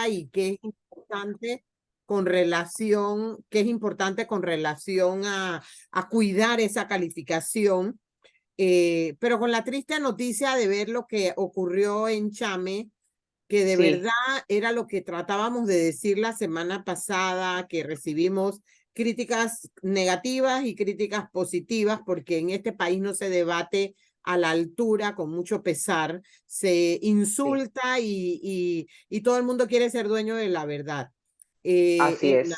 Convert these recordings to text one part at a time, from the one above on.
y qué es importante con relación a cuidar esa calificación. Pero con la triste noticia de ver lo que ocurrió en Chame, que de Sí, verdad era lo que tratábamos de decir la semana pasada, que recibimos críticas negativas y críticas positivas, porque en este país no se debate a la altura, con mucho pesar, se sí, insulta y todo el mundo quiere ser dueño de la verdad. así es.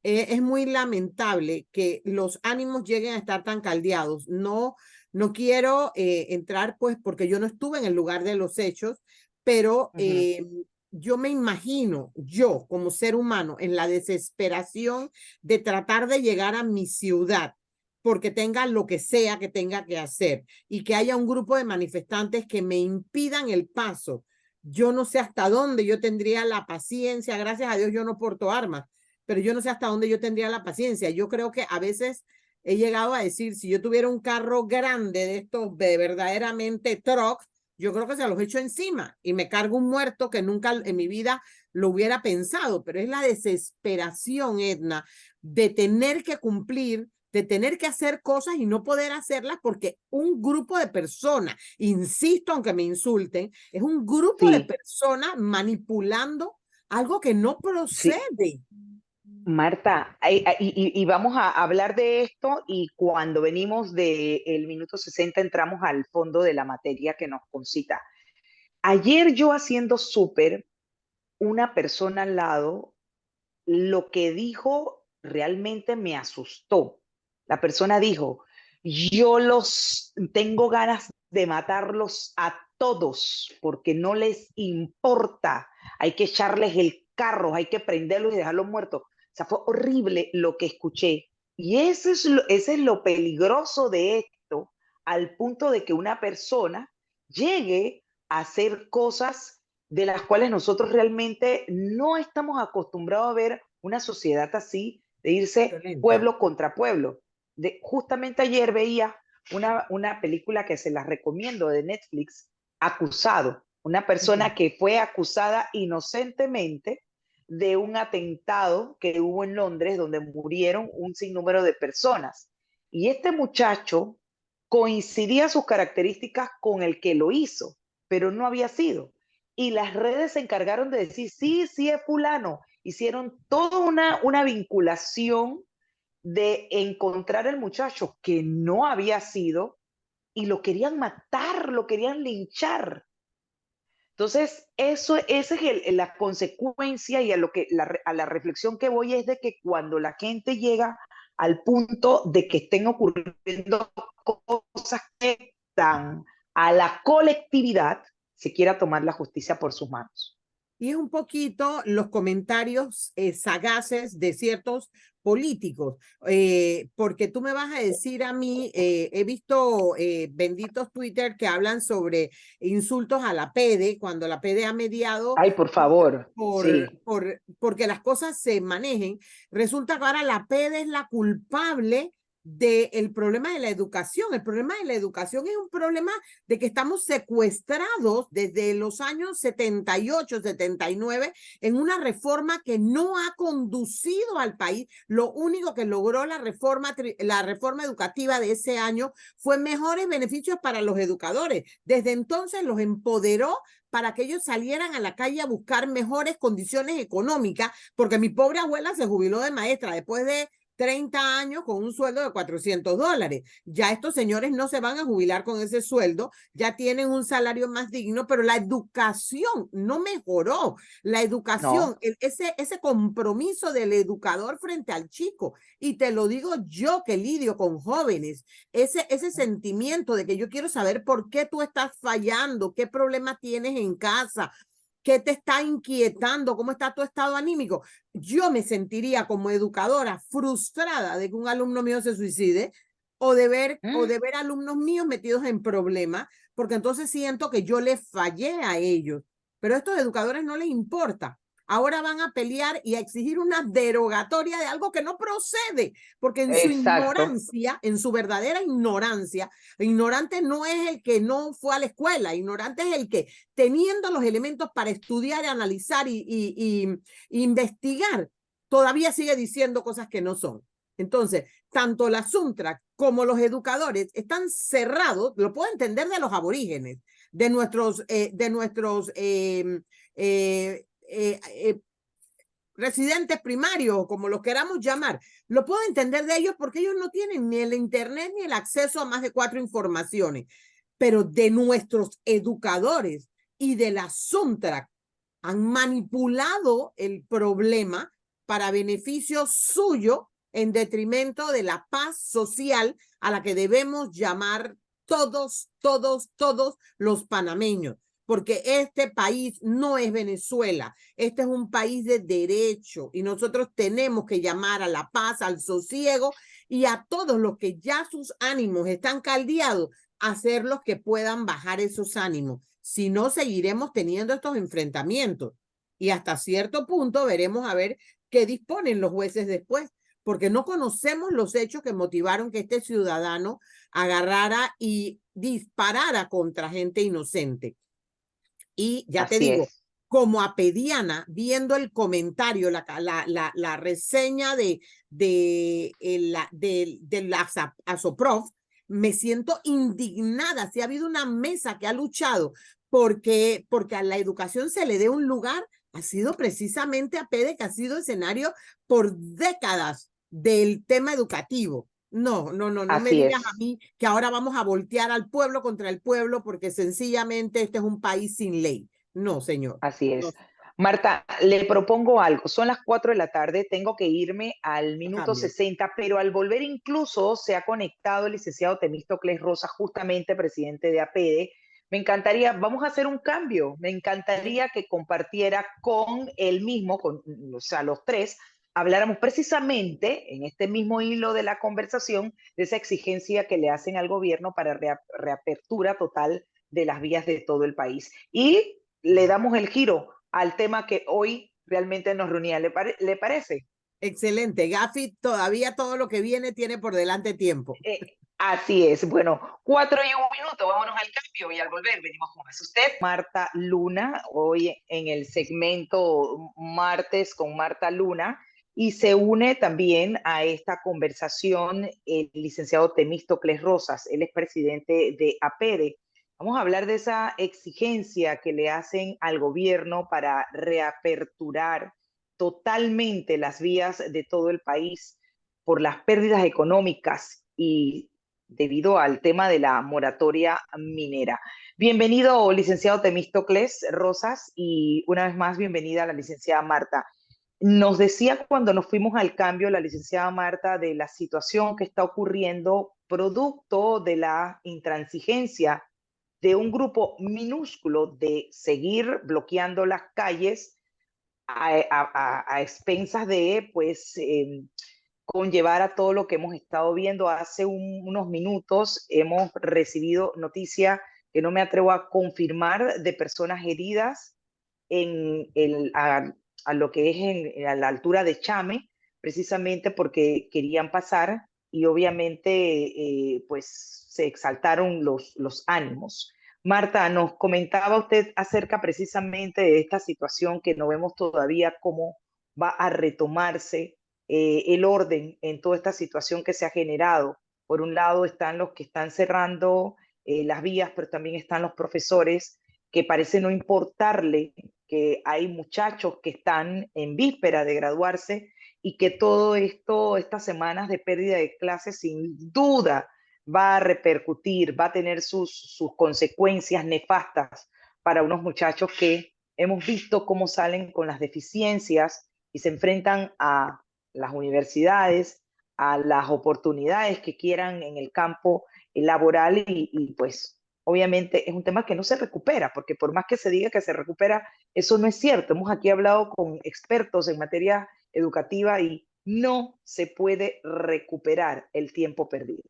Es muy lamentable que los ánimos lleguen a estar tan caldeados. No, no quiero entrar, pues, porque yo no estuve en el lugar de los hechos, pero Ujú. yo me imagino, yo como ser humano, en la desesperación de tratar de llegar a mi ciudad, porque tenga lo que sea que tenga que hacer y que haya un grupo de manifestantes que me impidan el paso. Yo no sé hasta dónde yo tendría la paciencia, gracias a Dios yo no porto armas, pero yo no sé hasta dónde yo tendría la paciencia. Yo creo que a veces he llegado a decir, si yo tuviera un carro grande de estos de verdaderamente truck, yo creo que se los echo encima y me cargo un muerto que nunca en mi vida lo hubiera pensado, pero es la desesperación, Edna, de tener que cumplir, de tener que hacer cosas y no poder hacerlas porque un grupo de personas, insisto, aunque me insulten, es un grupo de Sí, personas manipulando algo que no sí. procede. Marta, y vamos a hablar de esto y cuando venimos del minuto 60 entramos al fondo de la materia que nos concita. Ayer yo haciendo súper, una persona al lado, lo que dijo realmente me asustó. La persona dijo, yo los tengo ganas de matarlos a todos porque no les importa. Hay que echarles el carro, hay que prenderlos y dejarlos muertos. O sea, fue horrible lo que escuché. Y ese es lo peligroso de esto, al punto de que una persona llegue a hacer cosas de las cuales nosotros realmente no estamos acostumbrados a ver una sociedad así, de irse Violenta. pueblo contra pueblo. Justamente ayer veía una película que se la recomiendo de Netflix, Acusado, una persona que fue acusada inocentemente de un atentado que hubo en Londres donde murieron un sinnúmero de personas. Y este muchacho coincidía sus características con el que lo hizo, pero no había sido. Y las redes se encargaron de decir, sí, sí es fulano. Hicieron toda una vinculación de encontrar al muchacho que no había sido y lo querían matar, lo querían linchar. Entonces, esa es la consecuencia y a la reflexión que voy es de que cuando la gente llega al punto de que estén ocurriendo cosas que están a la colectividad, se quiera tomar la justicia por sus manos. Y es un poquito los comentarios sagaces de ciertos políticos, porque tú me vas a decir a mí, he visto benditos Twitter que hablan sobre insultos a la PEDE, cuando la PEDE ha mediado Ay, por favor, sí, porque las cosas se manejen. Resulta que ahora la PEDE es la culpable del problema de la educación. El problema de la educación es un problema de que estamos secuestrados desde los años 78, 79 en una reforma que no ha conducido al país. Lo único que logró la reforma educativa de ese año fue mejores beneficios para los educadores. Desde entonces los empoderó para que ellos salieran a la calle a buscar mejores condiciones económicas, porque mi pobre abuela se jubiló de maestra después de 30 años con un sueldo de $400. Ya estos señores no se van a jubilar con ese sueldo, ya tienen un salario más digno, pero la educación no mejoró. La educación, no, ese compromiso del educador frente al chico, y te lo digo yo que lidio con jóvenes, ese sentimiento de que yo quiero saber por qué tú estás fallando, qué problema tienes en casa, qué te está inquietando, cómo está tu estado anímico. Yo me sentiría como educadora frustrada de que un alumno mío se suicide o de ver alumnos míos metidos en problemas, porque entonces siento que yo les fallé a ellos. Pero a estos educadores no les importa. ahora van a pelear y a exigir una derogatoria de algo que no procede, porque en su Exacto. ignorancia, en su verdadera ignorancia, ignorante no es el que no fue a la escuela, ignorante es el que, teniendo los elementos para estudiar, analizar y investigar, todavía sigue diciendo cosas que no son. Entonces, tanto la Suntrack como los educadores están cerrados, lo puedo entender de los aborígenes, de nuestros residentes primarios, como los queramos llamar. Lo puedo entender de ellos porque ellos no tienen ni el internet ni el acceso a más de 4 informaciones. Pero de nuestros educadores y de la Suntrack han manipulado el problema para beneficio suyo en detrimento de la paz social a la que debemos llamar todos los panameños, porque este país no es Venezuela, este es un país de derecho y nosotros tenemos que llamar a la paz, al sosiego y a todos los que ya sus ánimos están caldeados, hacerlos que puedan bajar esos ánimos. Si no, seguiremos teniendo estos enfrentamientos y hasta cierto punto veremos a ver qué disponen los jueces después, porque no conocemos los hechos que motivaron que este ciudadano agarrara y disparara contra gente inocente. Y ya te Así digo, es. como apediana, viendo el comentario, la reseña de la Asoprof, me siento indignada. Si ha habido una mesa que ha luchado porque a la educación se le dé un lugar, ha sido precisamente APEDE, que ha sido escenario por décadas del tema educativo. No me Así digas a es. mí que ahora vamos a voltear al pueblo contra el pueblo porque sencillamente este es un país sin ley. No, señor. Así No, es. Marta, le propongo algo. Son las 4 de la tarde, tengo que irme al minuto cambio. 60, pero al volver incluso se ha conectado el licenciado Temístocles Rosa, justamente presidente de APEDE. Me encantaría, vamos a hacer un cambio, me encantaría que compartiera con él mismo, o sea, los tres, habláramos precisamente en este mismo hilo de la conversación de esa exigencia que le hacen al gobierno para reapertura total de las vías de todo el país. Y le damos el giro al tema que hoy realmente nos reunía. ¿Le parece? Excelente. Gafi, todavía todo lo que viene tiene por delante tiempo. Así es. Bueno, 4 y 1 minuto, vámonos al cambio y al volver venimos con más. Usted, Marta Luna, hoy en el segmento martes con Marta Luna, y se une también a esta conversación el licenciado Temístocles Rosas, él es presidente de APEDE. Vamos a hablar de esa exigencia que le hacen al gobierno para reaperturar totalmente las vías de todo el país por las pérdidas económicas y debido al tema de la moratoria minera. Bienvenido, licenciado Temístocles Rosas, y una vez más, bienvenida a la licenciada Marta. Nos decía cuando nos fuimos al cambio la licenciada Marta de la situación que está ocurriendo producto de la intransigencia de un grupo minúsculo de seguir bloqueando las calles a expensas de, pues, conllevar a todo lo que hemos estado viendo. Hace unos minutos hemos recibido noticia que no me atrevo a confirmar de personas heridas a lo que es a la altura de Chame, precisamente porque querían pasar y obviamente pues se exaltaron los ánimos. Marta, nos comentaba usted acerca precisamente de esta situación que no vemos todavía cómo va a retomarse el orden en toda esta situación que se ha generado. Por un lado están los que están cerrando las vías, pero también están los profesores que parece no importarle que hay muchachos que están en víspera de graduarse y que todo esto, estas semanas de pérdida de clases, sin duda va a repercutir, va a tener sus consecuencias nefastas para unos muchachos que hemos visto cómo salen con las deficiencias y se enfrentan a las universidades, a las oportunidades que quieran en el campo laboral y pues obviamente es un tema que no se recupera, porque por más que se diga que se recupera, eso no es cierto. Hemos aquí hablado con expertos en materia educativa y no se puede recuperar el tiempo perdido.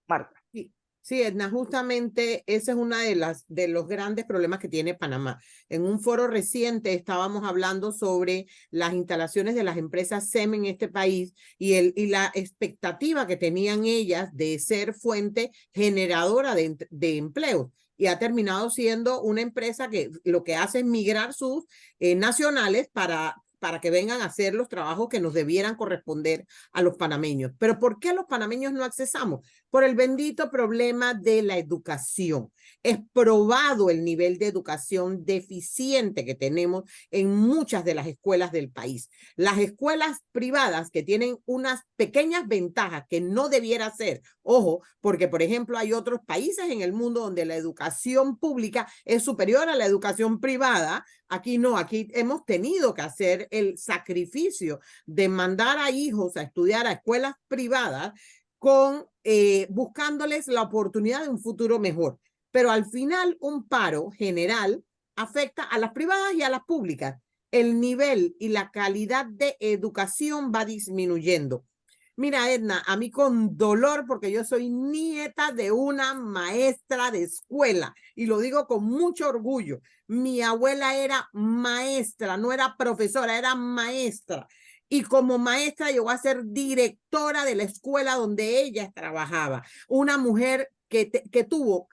Marta. Sí. Sí, Edna, justamente ese es uno de los grandes problemas que tiene Panamá. En un foro reciente estábamos hablando sobre las instalaciones de las empresas SEM en este país y la expectativa que tenían ellas de ser fuente generadora de empleo. Y ha terminado siendo una empresa que lo que hace es migrar sus nacionales para que vengan a hacer los trabajos que nos debieran corresponder a los panameños. Pero ¿por qué los panameños no accesamos? Por el bendito problema de la educación. Es probado el nivel de educación deficiente que tenemos en muchas de las escuelas del país. Las escuelas privadas que tienen unas pequeñas ventajas que no debiera ser, ojo, porque por ejemplo hay otros países en el mundo donde la educación pública es superior a la educación privada. Aquí no, aquí hemos tenido que hacer el sacrificio de mandar a hijos a estudiar a escuelas privadas buscándoles la oportunidad de un futuro mejor. Pero al final un paro general afecta a las privadas y a las públicas. El nivel y la calidad de educación va disminuyendo. Mira, Edna, a mí con dolor, porque yo soy nieta de una maestra de escuela, y lo digo con mucho orgullo. Mi abuela era maestra, no era profesora, era maestra. Y como maestra llegó a ser directora de la escuela donde ella trabajaba. Una mujer que tuvo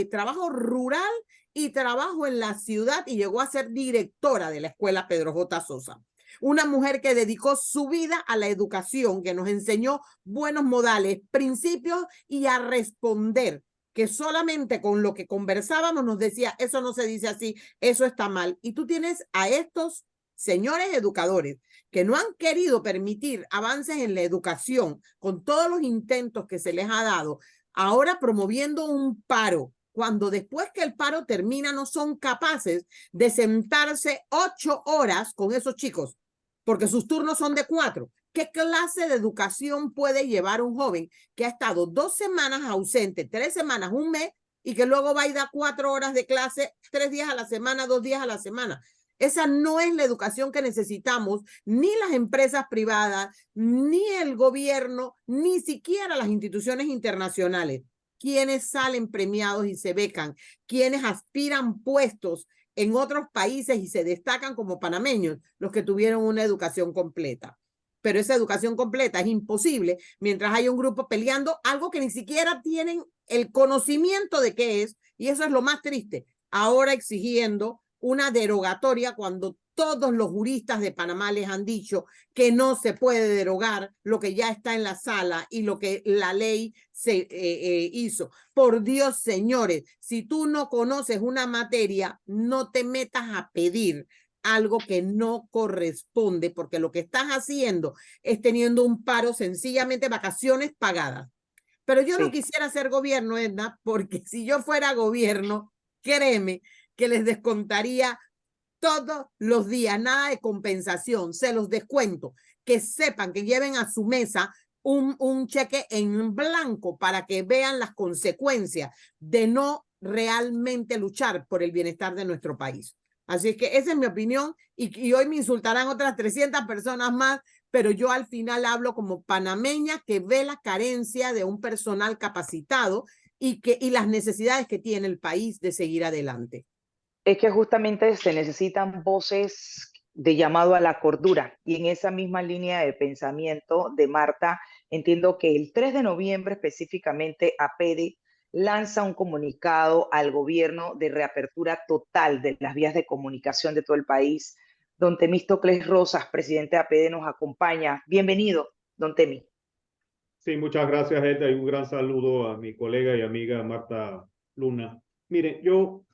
trabajo rural y trabajo en la ciudad y llegó a ser directora de la escuela Pedro J. Sosa. Una mujer que dedicó su vida a la educación, que nos enseñó buenos modales, principios y a responder, que solamente con lo que conversábamos nos decía, eso no se dice así, eso está mal. Y tú tienes a estos señores educadores que no han querido permitir avances en la educación con todos los intentos que se les ha dado, ahora promoviendo un paro, cuando después que el paro termina no son capaces de sentarse 8 horas con esos chicos, porque sus turnos son de 4. ¿Qué clase de educación puede llevar un joven que ha estado 2 semanas ausente, 3 semanas, un mes, y que luego va y da 4 horas de clase, 3 días a la semana, 2 días a la semana? Esa no es la educación que necesitamos, ni las empresas privadas, ni el gobierno, ni siquiera las instituciones internacionales. Quienes salen premiados y se becan, quienes aspiran puestos en otros países y se destacan como panameños, los que tuvieron una educación completa. Pero esa educación completa es imposible mientras hay un grupo peleando algo que ni siquiera tienen el conocimiento de qué es, y eso es lo más triste. Ahora exigiendo una derogatoria cuando todos los juristas de Panamá les han dicho que no se puede derogar lo que ya está en la sala y lo que la ley se hizo. Por Dios, señores, si tú no conoces una materia, no te metas a pedir algo que no corresponde, porque lo que estás haciendo es teniendo un paro, sencillamente vacaciones pagadas. Pero yo no Sí. quisiera ser gobierno, Edna, porque si yo fuera gobierno, créeme que les descontaría todos los días, nada de compensación, se los descuento, que sepan, que lleven a su mesa un cheque en blanco para que vean las consecuencias de no realmente luchar por el bienestar de nuestro país. Así que esa es mi opinión y hoy me insultarán otras 300 personas más, pero yo al final hablo como panameña que ve la carencia de un personal capacitado y las necesidades que tiene el país de seguir adelante. Es que justamente se necesitan voces de llamado a la cordura y en esa misma línea de pensamiento de Marta, entiendo que el 3 de noviembre específicamente APEDE lanza un comunicado al gobierno de reapertura total de las vías de comunicación de todo el país. Don Temístocles Rosas, presidente de APEDE, nos acompaña. Bienvenido, don Temi. Sí, muchas gracias, Edda, y un gran saludo a mi colega y amiga Marta Luna. Mire, yo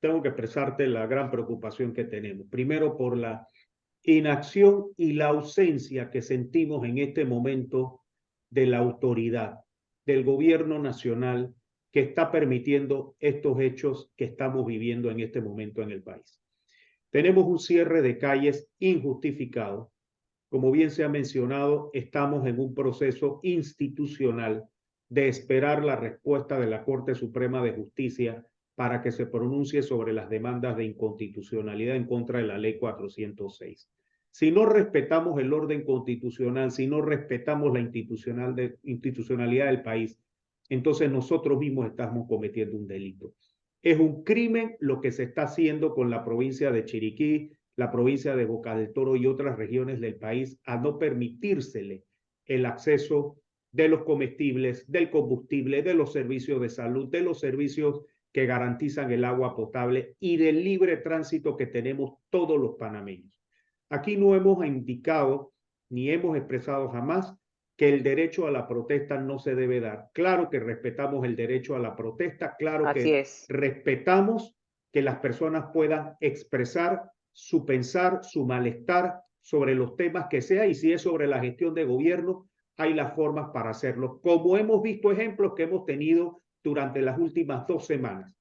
tengo que expresarte la gran preocupación que tenemos. Primero, por la inacción y la ausencia que sentimos en este momento de la autoridad, del gobierno nacional que está permitiendo estos hechos que estamos viviendo en este momento en el país. Tenemos un cierre de calles injustificado. Como bien se ha mencionado, estamos en un proceso institucional de esperar la respuesta de la Corte Suprema de Justicia para que se pronuncie sobre las demandas de inconstitucionalidad en contra de la Ley 406. Si no respetamos el orden constitucional, si no respetamos la institucionalidad del país, entonces nosotros mismos estamos cometiendo un delito. Es un crimen lo que se está haciendo con la provincia de Chiriquí, la provincia de Boca del Toro y otras regiones del país a no permitírsele el acceso de los comestibles, del combustible, de los servicios de salud, de los servicios que garantizan el agua potable y del libre tránsito que tenemos todos los panameños. Aquí no hemos indicado ni hemos expresado jamás que el derecho a la protesta no se debe dar. Claro que respetamos el derecho a la protesta, claro Así que es. respetamos que las personas puedan expresar su pensar, su malestar sobre los temas que sea, y si es sobre la gestión de gobierno, hay las formas para hacerlo, como hemos visto ejemplos que hemos tenido durante las últimas 2 semanas.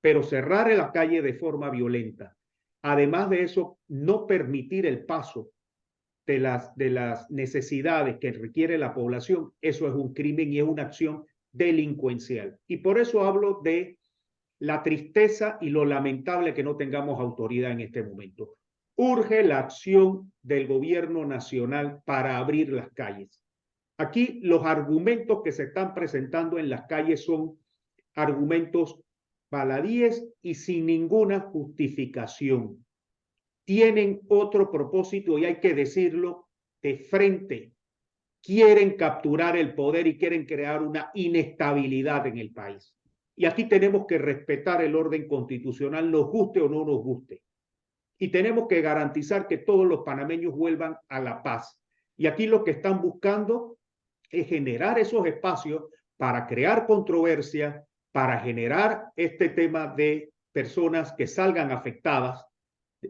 Pero cerrar la calle de forma violenta, además de eso, no permitir el paso de las necesidades que requiere la población, eso es un crimen y es una acción delincuencial. Y por eso hablo de la tristeza y lo lamentable que no tengamos autoridad en este momento. Urge la acción del gobierno nacional para abrir las calles. Aquí los argumentos que se están presentando en las calles son argumentos baladíes y sin ninguna justificación. Tienen otro propósito y hay que decirlo de frente. Quieren capturar el poder y quieren crear una inestabilidad en el país. Y aquí tenemos que respetar el orden constitucional, nos guste o no nos guste. Y tenemos que garantizar que todos los panameños vuelvan a la paz. Y aquí lo que están buscando es generar esos espacios para crear controversia, para generar este tema de personas que salgan afectadas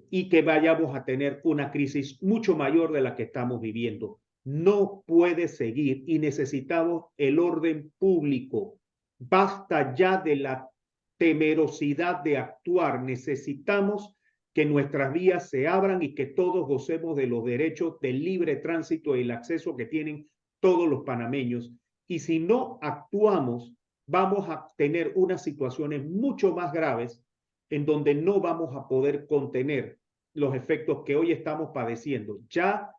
y que vayamos a tener una crisis mucho mayor de la que estamos viviendo. No puede seguir y necesitamos el orden público. Basta ya de la temerosidad de actuar. Necesitamos que nuestras vías se abran y que todos gocemos de los derechos del libre tránsito y el acceso que tienen todos los panameños. Y si no actuamos, vamos a tener unas situaciones mucho más graves en donde no vamos a poder contener los efectos que hoy estamos padeciendo. Ya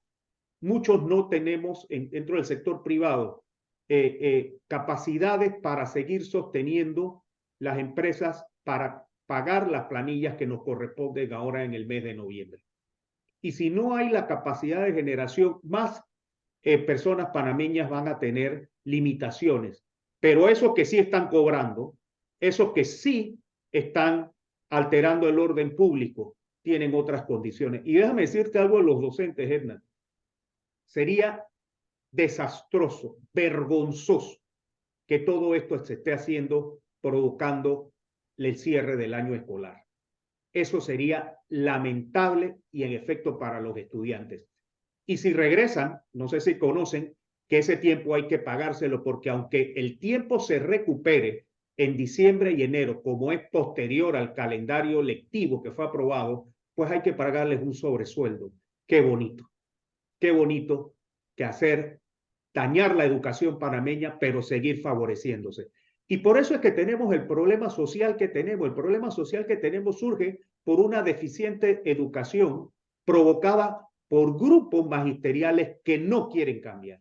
muchos no tenemos dentro del sector privado capacidades para seguir sosteniendo las empresas para pagar las planillas que nos corresponden ahora en el mes de noviembre. Y si no hay la capacidad de generación, más personas panameñas van a tener limitaciones. Pero esos que sí están cobrando, esos que sí están alterando el orden público, tienen otras condiciones. Y déjame decirte algo de los docentes, Edna. Sería desastroso, vergonzoso que todo esto se esté haciendo, provocando el cierre del año escolar. Eso sería lamentable y en efecto para los estudiantes. Y si regresan, no sé si conocen que ese tiempo hay que pagárselo, porque aunque el tiempo se recupere en diciembre y enero, como es posterior al calendario lectivo que fue aprobado, pues hay que pagarles un sobresueldo. Qué bonito que hacer, dañar la educación panameña, pero seguir favoreciéndose. Y por eso es que tenemos el problema social que tenemos. El problema social que tenemos surge por una deficiente educación provocada por grupos magisteriales que no quieren cambiar.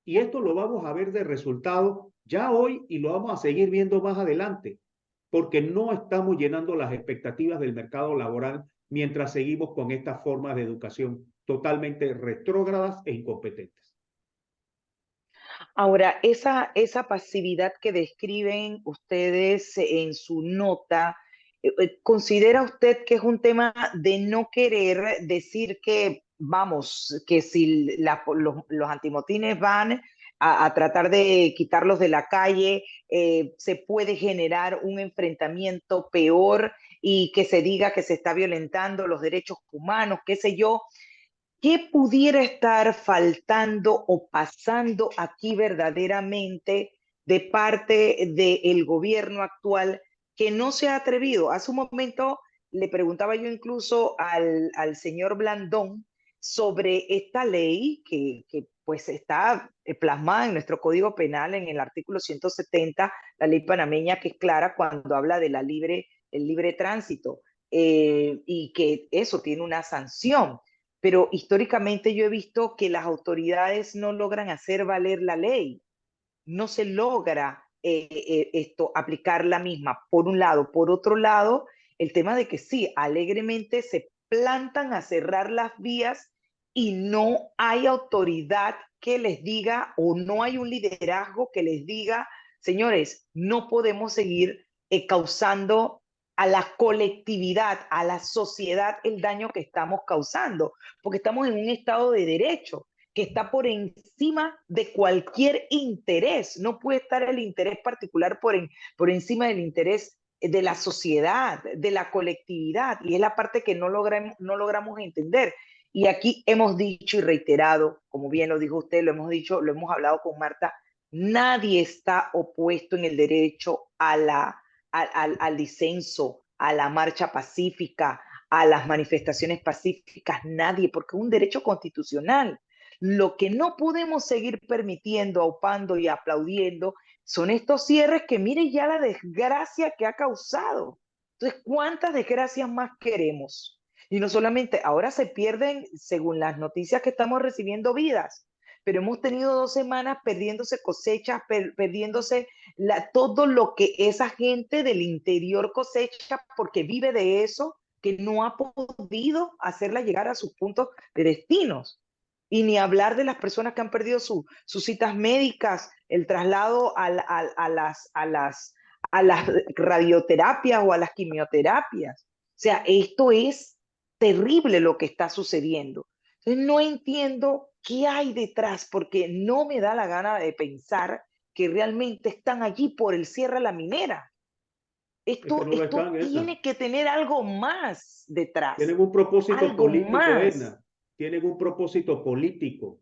Y esto lo vamos a ver de resultado ya hoy y lo vamos a seguir viendo más adelante, porque no estamos llenando las expectativas del mercado laboral mientras seguimos con estas formas de educación totalmente retrógradas e incompetentes. Ahora, esa pasividad que describen ustedes en su nota, ¿considera usted que es un tema de no querer decir que, vamos, que si los antimotines van a tratar de quitarlos de la calle, se puede generar un enfrentamiento peor y que se diga que se está violentando los derechos humanos, qué sé yo? ¿Qué pudiera estar faltando o pasando aquí verdaderamente de parte del gobierno actual que no se ha atrevido? Hace un momento le preguntaba yo incluso al señor Blandón sobre esta ley que pues está plasmada en nuestro Código Penal en el artículo 170, la ley panameña, que es clara cuando habla de el libre tránsito, y que eso tiene una sanción. Pero históricamente yo he visto que las autoridades no logran hacer valer la ley. no se logra aplicar la misma, por un lado. Por otro lado, el tema de que sí, alegremente se plantan a cerrar las vías y no hay autoridad que les diga, o no hay un liderazgo que les diga, señores, no podemos seguir causando a la colectividad, a la sociedad, el daño que estamos causando, porque estamos en un estado de derecho que está por encima de cualquier interés. No puede estar el interés particular por encima del interés de la sociedad, de la colectividad, y es la parte que no logramos entender. Y aquí hemos dicho y reiterado, como bien lo dijo usted, lo hemos dicho, lo hemos hablado con Marta, nadie está opuesto en el derecho al disenso, a la marcha pacífica, a las manifestaciones pacíficas, nadie, porque es un derecho constitucional. Lo que no podemos seguir permitiendo, aupando y aplaudiendo son estos cierres que miren ya la desgracia que ha causado. Entonces, ¿cuántas desgracias más queremos? Y no solamente, ahora se pierden, según las noticias que estamos recibiendo, vidas, pero hemos tenido 2 semanas perdiéndose cosechas, perdiéndose todo lo que esa gente del interior cosecha porque vive de eso, que no ha podido hacerla llegar a sus puntos de destinos. Y ni hablar de las personas que han perdido sus citas médicas, el traslado a las radioterapias o a las quimioterapias. O sea, esto es terrible lo que está sucediendo. Entonces, no entiendo qué hay detrás, porque no me da la gana de pensar que realmente están allí por el cierre a la minera. Esto no lo están, tiene que tener algo más detrás. Tienen un propósito algo político, más. Edna. Tienen un propósito político,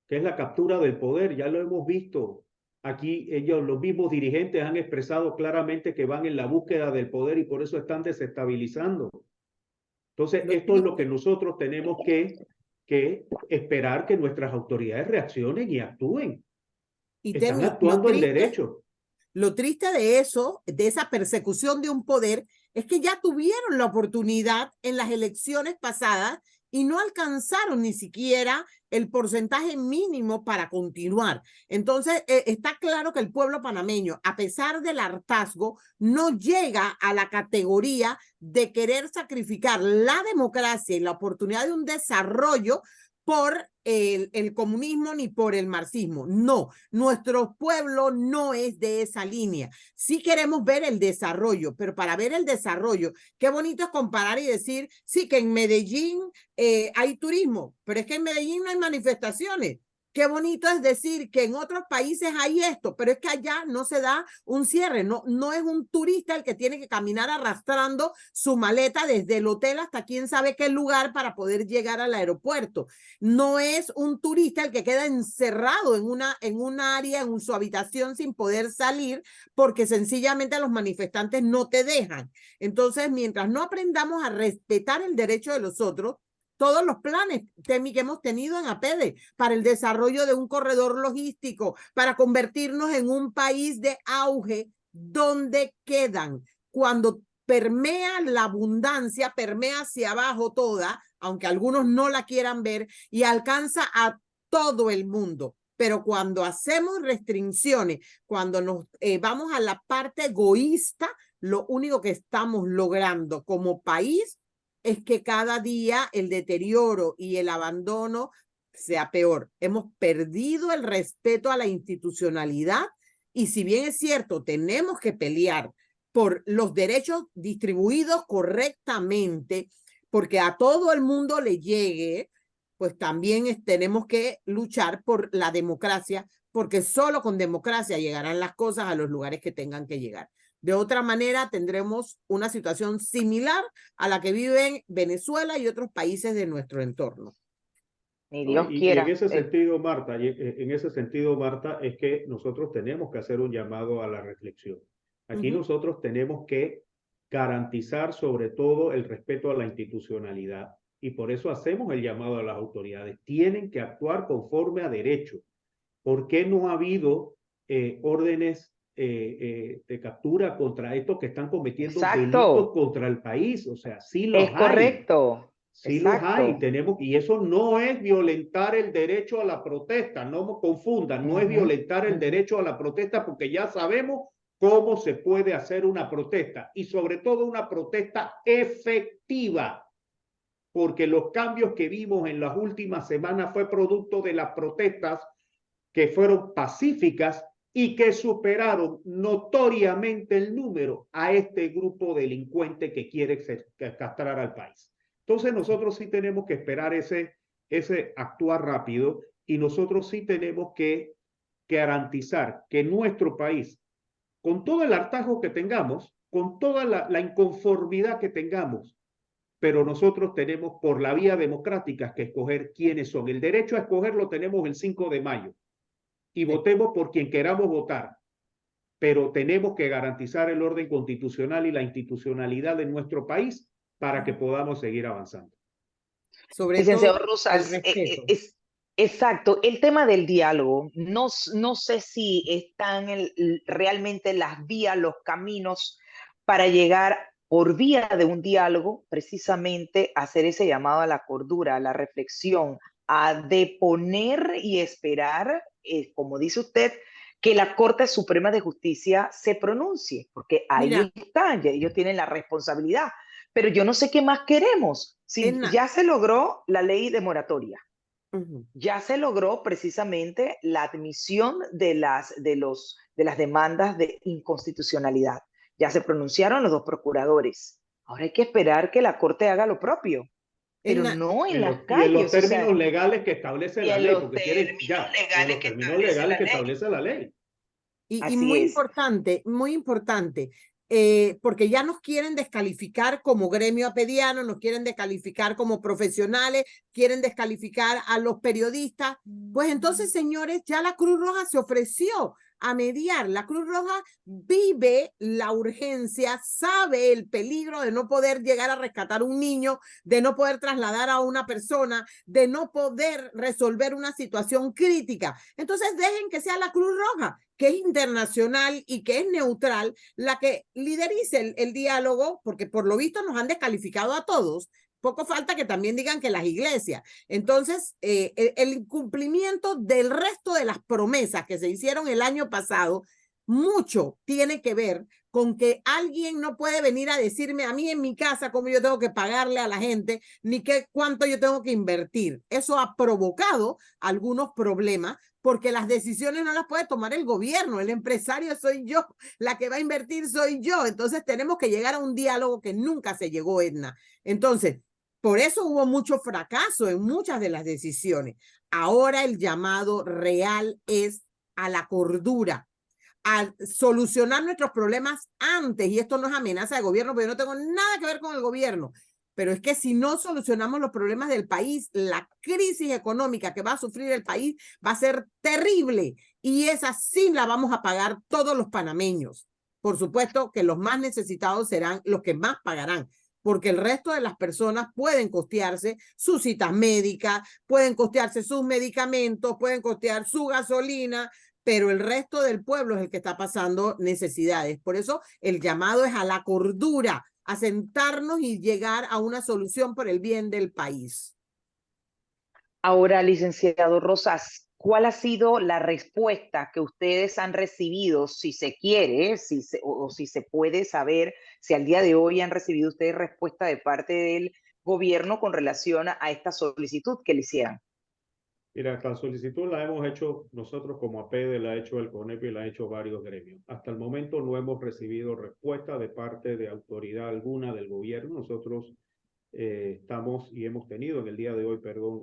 que es la captura del poder. Ya lo hemos visto. Aquí ellos, los mismos dirigentes, han expresado claramente que van en la búsqueda del poder y por eso están desestabilizando. Entonces, esto es lo que nosotros tenemos que esperar, que nuestras autoridades reaccionen y actúen. Y Están Temi, actuando en derecho. lo triste de eso, de esa persecución de un poder, es que ya tuvieron la oportunidad en las elecciones pasadas y no alcanzaron ni siquiera el porcentaje mínimo para continuar. Entonces, está claro que el pueblo panameño, a pesar del hartazgo, no llega a la categoría de querer sacrificar la democracia y la oportunidad de un desarrollo por el comunismo ni por el marxismo. No, nuestro pueblo no es de esa línea. Sí queremos ver el desarrollo, pero para ver el desarrollo, qué bonito es comparar y decir, sí, que en Medellín hay turismo, pero es que en Medellín no hay manifestaciones. Qué bonito es decir que en otros países hay esto, pero es que allá no se da un cierre, no es un turista el que tiene que caminar arrastrando su maleta desde el hotel hasta quién sabe qué lugar para poder llegar al aeropuerto. No es un turista el que queda encerrado en un área, en su habitación sin poder salir porque sencillamente los manifestantes no te dejan. Entonces, mientras no aprendamos a respetar el derecho de los otros, todos los planes, Temi, que hemos tenido en APEDE para el desarrollo de un corredor logístico, para convertirnos en un país de auge, ¿dónde quedan? Cuando permea la abundancia, permea hacia abajo toda, aunque algunos no la quieran ver, y alcanza a todo el mundo. Pero cuando hacemos restricciones, cuando nos vamos a la parte egoísta, lo único que estamos logrando como país es que cada día el deterioro y el abandono sea peor. Hemos perdido el respeto a la institucionalidad y si bien es cierto, tenemos que pelear por los derechos distribuidos correctamente, porque a todo el mundo le llegue, pues también tenemos que luchar por la democracia, porque solo con democracia llegarán las cosas a los lugares que tengan que llegar. De otra manera, tendremos una situación similar a la que viven Venezuela y otros países de nuestro entorno. Ni Dios Y quiera. en ese sentido, Marta, es que nosotros tenemos que hacer un llamado a la reflexión. Aquí nosotros tenemos que garantizar sobre todo el respeto a la institucionalidad y por eso hacemos el llamado a las autoridades. Tienen que actuar conforme a derecho. ¿Por qué no ha habido órdenes de captura contra estos que están cometiendo delitos contra el país? O sea, sí los hay. Correcto. Sí los hay, Exacto. y eso no es violentar el derecho a la protesta, no me confundan, no es Ujú, violentar el ujú. derecho a la protesta porque ya sabemos cómo se puede hacer una protesta y sobre todo una protesta efectiva, porque los cambios que vimos en las últimas semanas fue producto de las protestas que fueron pacíficas y que superaron notoriamente el número a este grupo delincuente que quiere castrar al país. Entonces nosotros sí tenemos que esperar ese actuar rápido y nosotros sí tenemos que garantizar que nuestro país, con todo el hartazgo que tengamos, con toda la inconformidad que tengamos, pero nosotros tenemos por la vía democrática que escoger quiénes son. El derecho a escoger lo tenemos el 5 de mayo y Sí. votemos por quien queramos votar, pero tenemos que garantizar el orden constitucional y la institucionalidad de nuestro país para que podamos seguir avanzando. Sobre Licenciado todo el Rosas, respeto. exacto, el tema del diálogo, no sé si están realmente las vías, los caminos para llegar por vía de un diálogo, precisamente a hacer ese llamado a la cordura, a la reflexión, a deponer y esperar, como dice usted, que la Corte Suprema de Justicia se pronuncie, porque Mira, ahí está, ya ellos tienen la responsabilidad, pero yo no sé qué más queremos. Si Edna, ya se logró la ley de moratoria, ujú, ya se logró precisamente la admisión de las demandas de inconstitucionalidad. Ya se pronunciaron los dos procuradores. Ahora hay que esperar que la Corte haga lo propio, pero Edna, no en las Y en los calles, o términos sea, legales que establece y la en ley, los porque quieren términos ya, en legales los que términos establece legales la que ley. establece la ley. y Así es. muy importante, porque ya nos quieren descalificar como gremio apediano, nos quieren descalificar como profesionales, quieren descalificar a los periodistas. Pues entonces, señores, ya la Cruz Roja se ofreció a mediar. La Cruz Roja vive la urgencia, sabe el peligro de no poder llegar a rescatar un niño, de no poder trasladar a una persona, de no poder resolver una situación crítica. Entonces, dejen que sea la Cruz Roja, que es internacional y que es neutral, la que liderice el diálogo, porque por lo visto nos han descalificado a todos. Poco falta que también digan que las iglesias. Entonces, el incumplimiento del resto de las promesas que se hicieron el año pasado, mucho tiene que ver con que alguien no puede venir a decirme a mí en mi casa cómo yo tengo que pagarle a la gente, ni qué cuánto yo tengo que invertir. Eso ha provocado algunos problemas porque las decisiones no las puede tomar el gobierno, el empresario soy yo, la que va a invertir soy yo. Entonces tenemos que llegar a un diálogo que nunca se llegó, Edna. Entonces, por eso hubo mucho fracaso en muchas de las decisiones. Ahora el llamado real es a la cordura, a solucionar nuestros problemas antes, y esto no es amenaza de gobierno, porque yo no tengo nada que ver con el gobierno, pero es que si no solucionamos los problemas del país, la crisis económica que va a sufrir el país va a ser terrible, y esa sí la vamos a pagar todos los panameños. Por supuesto que los más necesitados serán los que más pagarán, porque el resto de las personas pueden costearse sus citas médicas, pueden costearse sus medicamentos, pueden costear su gasolina, pero el resto del pueblo es el que está pasando necesidades. Por eso el llamado es a la cordura, a sentarnos y llegar a una solución por el bien del país. Ahora, licenciado Rosas, ¿cuál ha sido la respuesta que ustedes han recibido, si se quiere, o si se puede saber, si al día de hoy han recibido ustedes respuesta de parte del gobierno con relación a esta solicitud que le hicieran? Mira, la solicitud la hemos hecho nosotros como APEDE, la ha hecho el CONEPI y la ha hecho varios gremios. Hasta el momento no hemos recibido respuesta de parte de autoridad alguna del gobierno. Nosotros estamos y hemos tenido en el día de hoy, perdón,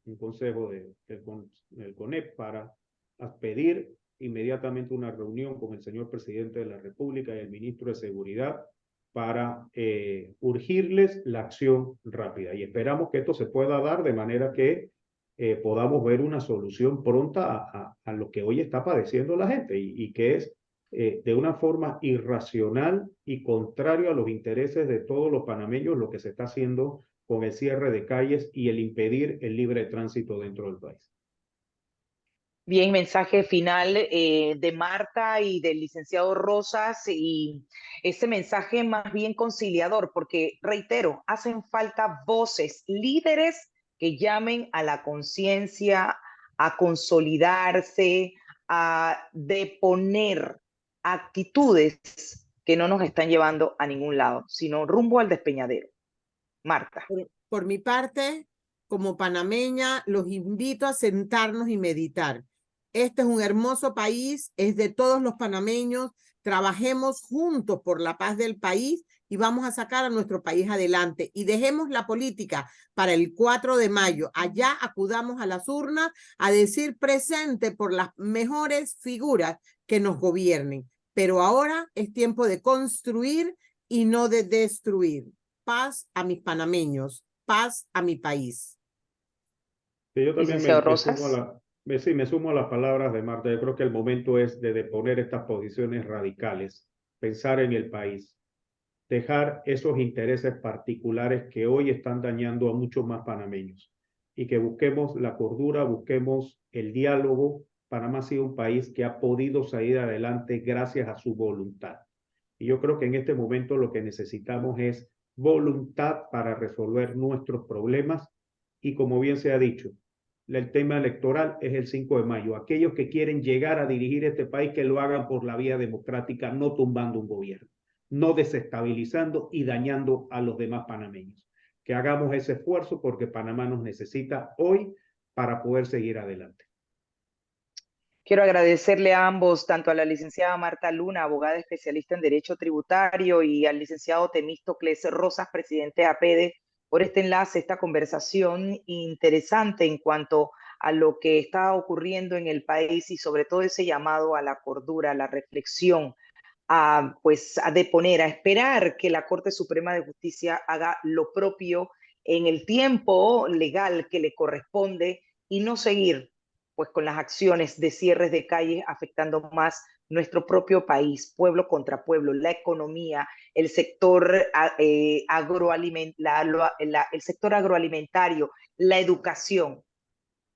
un consejo del CONEP para pedir inmediatamente una reunión con el señor presidente de la República y el ministro de Seguridad para urgirles la acción rápida. Y esperamos que esto se pueda dar de manera que podamos ver una solución pronta a lo que hoy está padeciendo la gente y que es de una forma irracional y contrario a los intereses de todos los panameños lo que se está haciendo con el cierre de calles y el impedir el libre tránsito dentro del país. Bien, mensaje final de Marta y del licenciado Rosas, y ese mensaje más bien conciliador, porque reitero, hacen falta voces, líderes que llamen a la conciencia, a consolidarse, a deponer actitudes que no nos están llevando a ningún lado, sino rumbo al despeñadero. Marta. Por mi parte, como panameña, los invito a sentarnos y meditar. Este es un hermoso país, es de todos los panameños. Trabajemos juntos por la paz del país y vamos a sacar a nuestro país adelante. Y dejemos la política para el 4 de mayo. Allá acudamos a las urnas a decir presente por las mejores figuras que nos gobiernen. Pero ahora es tiempo de construir y no de destruir. Paz a mis panameños, paz a mi país. Sí, yo también Licenciado me sumo a Rosas. sí, me sumo a las palabras de Marta. Yo creo que el momento es de deponer estas posiciones radicales, pensar en el país, dejar esos intereses particulares que hoy están dañando a muchos más panameños y que busquemos la cordura, busquemos el diálogo. Panamá ha sido un país que ha podido salir adelante gracias a su voluntad. Y yo creo que en este momento lo que necesitamos es voluntad para resolver nuestros problemas y, como bien se ha dicho, el tema electoral es el 5 de mayo. Aquellos que quieren llegar a dirigir este país, que lo hagan por la vía democrática, no tumbando un gobierno, no desestabilizando y dañando a los demás panameños. Que hagamos ese esfuerzo porque Panamá nos necesita hoy para poder seguir adelante. Quiero agradecerle a ambos, tanto a la licenciada Marta Luna, abogada especialista en Derecho Tributario, y al licenciado Temístocles Rosas, presidente de APEDE, por este enlace, esta conversación interesante en cuanto a lo que está ocurriendo en el país y sobre todo ese llamado a la cordura, a la reflexión, pues, a deponer, a esperar que la Corte Suprema de Justicia haga lo propio en el tiempo legal que le corresponde y no seguir pues con las acciones de cierres de calles afectando más nuestro propio país, pueblo contra pueblo, la economía, el sector, el sector agroalimentario, la educación,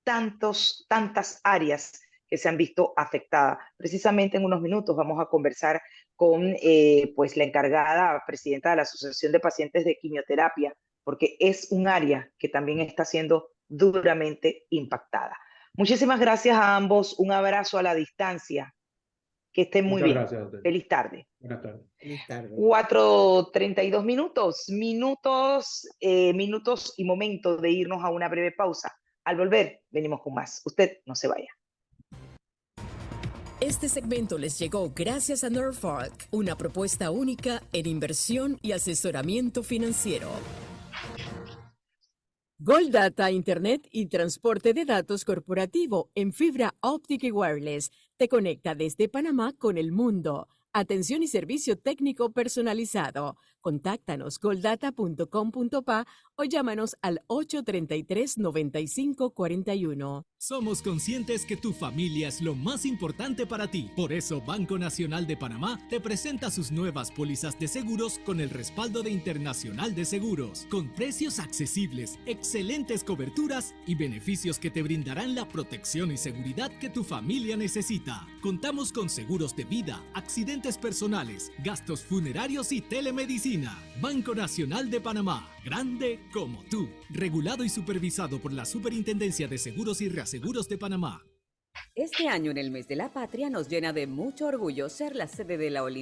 tantas áreas que se han visto afectadas. Precisamente en unos minutos vamos a conversar con pues la encargada presidenta de la Asociación de Pacientes de Quimioterapia, porque es un área que también está siendo duramente impactada. Muchísimas gracias a ambos, un abrazo a la distancia, que estén muy Muchas bien. gracias a ustedes. Feliz tarde. Buenas tardes. Feliz tarde. 4:32 minutos y momento de irnos a una breve pausa. Al volver, venimos con más. Usted no se vaya. Este segmento les llegó gracias a Norfolk, una propuesta única en inversión y asesoramiento financiero. Gold Data, Internet y transporte de datos corporativo en fibra óptica y wireless te conecta desde Panamá con el mundo. Atención y servicio técnico personalizado. Contáctanos goldata.com.pa o llámanos al 833-9541. Somos conscientes que tu familia es lo más importante para ti. Por eso, Banco Nacional de Panamá te presenta sus nuevas pólizas de seguros con el respaldo de Internacional de Seguros, con precios accesibles, excelentes coberturas y beneficios que te brindarán la protección y seguridad que tu familia necesita. Contamos con seguros de vida, accidentes personales, gastos funerarios y telemedicina. Banco Nacional de Panamá, grande como tú. Regulado y supervisado por la Superintendencia de Seguros y Reaseguros de Panamá. Este año, en el mes de la patria, nos llena de mucho orgullo ser la sede de la Olimpiada